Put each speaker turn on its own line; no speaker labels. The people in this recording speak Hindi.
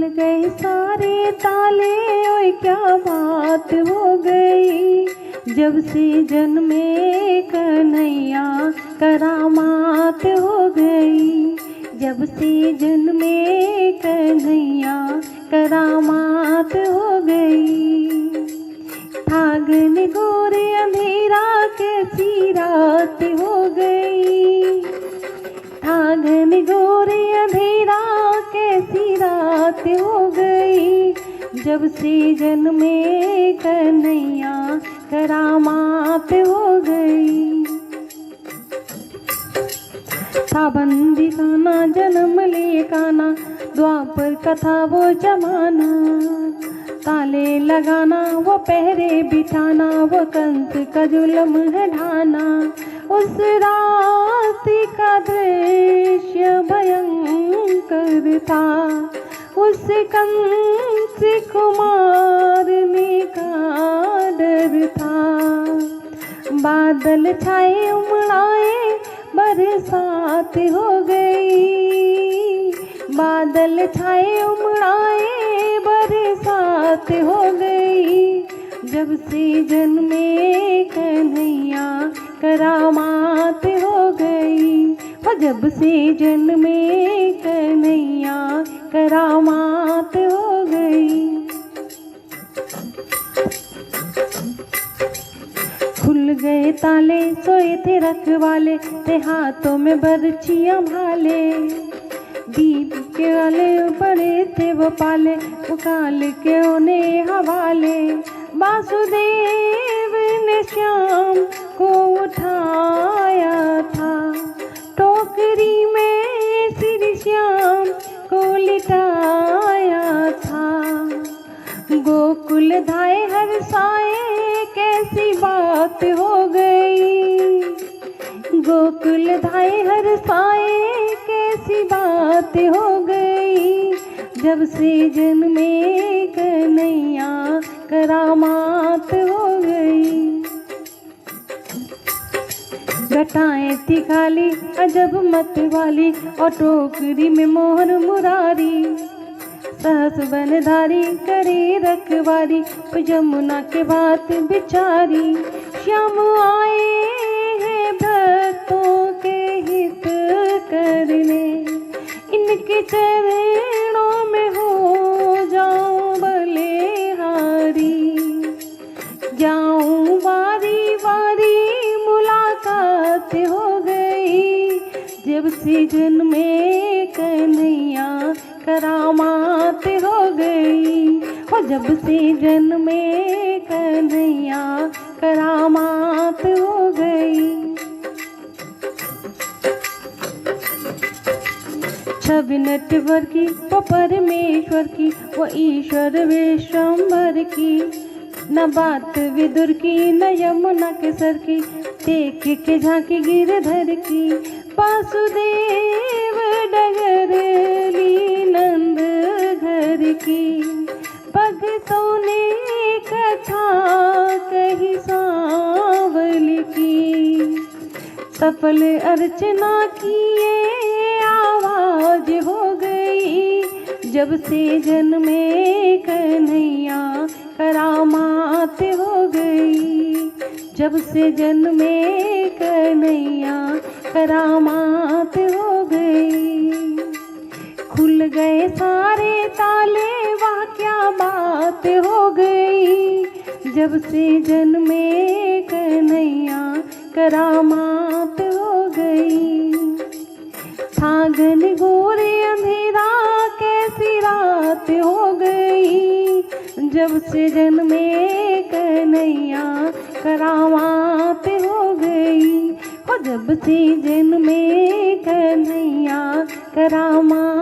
गए सारे ताले, ओए क्या बात हो गई। जब से जन्मे कन्हैया करामात हो गई। जब से जन्मे कन्हैया करामात हो गई। फागुन गोरे अंधेरा कैसी रात हो गई। फागुन गोरे अंधेरा कैसी रात हो गई। जब से जन्मे कन्हैया करामात हो गई। था बंदी खाना जन्म ले काना, द्वापर का था वो जमाना। ताले लगाना वो पहरे बिठाना, वो कंस का जुल्म है ढाना। उस रात का दृश्य भयंकर था, उस कंस को मारने का डर था। बादल छाए उमड़ाए बरसात हो गई। बादल छाए उमड़ाए बरसात हो गई। जब से जन्मे कन्हैया करामात हो गई। और जब से जन्मे कन्हैया करामात हो गई। खुल गए ताले सोए थे रखवाले, थे हाथों में बर्छियां भाले। दीप के वाले बड़े थे वो पाले, वो काल के होने हवाले। वासुदेव ने श्याम को उठाया था, टोकरी में श्री श्याम को लिटाया था। गोकुल धाए हर साए कैसी बात हो गई। गोकुल धाए हर साए कैसी बात हो गई। जब से जन्मे कन्हैया करामात हो गई। घटाएं थी खाली अजब मत वाली, और टोकरी में मोहन मुरारी। सहस बनधारी करे रखवारी, जमुना के बात बिचारी। श्याम आए हैं भक्तों के हित करने, इनके चरणों में हो जाऊं बलिहारी। जाऊं बारी बारी मुलाकात हो गई। जब से जन्मे कन्हैया करामात हो गई। और जब से जन्मे कन्हैया करामात हो गई। छवि नटवर की वो परमेश्वर की, वो ईश्वर विश्वम्भर की। न बात विदुर की न यमुना के सर की, देख के झांकी गिरधर की। वासुदेव डगर ली नंद घर की, भक्तों ने कथा कही सांवल की। सफल अर्चना किए आवाज हो गई। जब से जन्मे कन्हैया करामात हो गई। जब से जन्मे कन्हैया करामात हो गई। खुल गए सारे ताले, वाह क्या बात हो गई। जब से जन्मे कन्हैया करामात हो गई। फागुन गोरे अंधेरा कैसी रात हो गई। जब से जन्मे कन्हैया करामात हो गई। और जब से जन्मे कन्हैया करामात